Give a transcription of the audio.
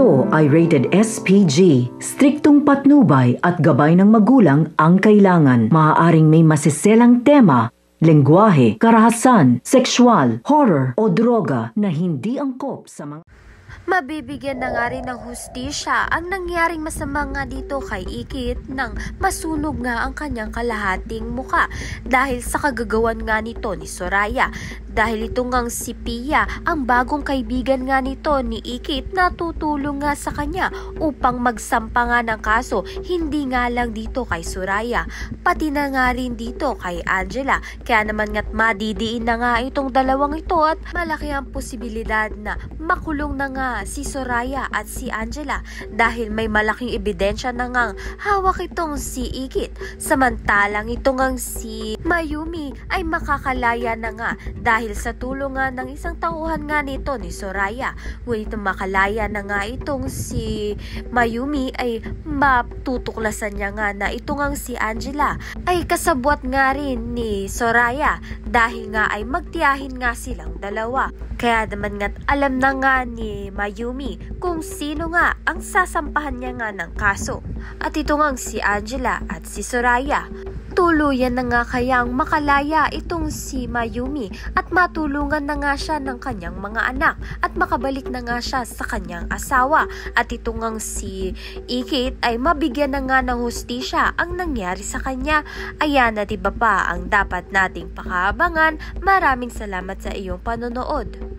Ito ay rated SPG. Striktong patnubay at gabay ng magulang ang kailangan. Maaaring may masiselang tema, lengguwahe, karahasan, sexual, horror o droga na hindi angkop sa mga... Mabibigyan na nga rin ng hustisya ang nangyaring masama nga dito kay Ikit nang masunog nga ang kanyang kalahating muka dahil sa kagagawan nga nito ni Soraya. Dahil ito ngang si Pia, ang bagong kaibigan nga nito ni Ikit na tutulong nga sa kanya upang magsampa nga ng kaso, hindi nga lang dito kay Soraya, pati na nga rin dito kay Angela. Kaya naman nga't madidiin na nga itong dalawang ito at malaki ang posibilidad na makulong na nga si Soraya at si Angela dahil may malaking ebidensya na ngang hawak itong si Ikit. Samantalang ito ngang si Mayumi ay makakalaya na nga dahil sa tulong nga ng isang tauhan nga nito ni Soraya. Ngunit makalaya na nga itong si Mayumi ay matutuklasan niya nga na ito ngang si Angela ay kasabwat nga rin ni Soraya dahil nga ay magtiyahin nga silang dalawa. Kaya naman nga't alam na nga ni Mayumi kung sino nga ang sasampahan niya nga ng kaso. At ito ngang si Angela at si Soraya. Tuluyan na nga kayang makalaya itong si Mayumi at matulungan na nga siya ng kanyang mga anak at makabalik na nga siya sa kanyang asawa. At ito ngang si Ikit ay mabigyan na nga ng hustisya ang nangyari sa kanya. Ayan na diba pa ang dapat nating pakaabangan. Maraming salamat sa iyong panonood.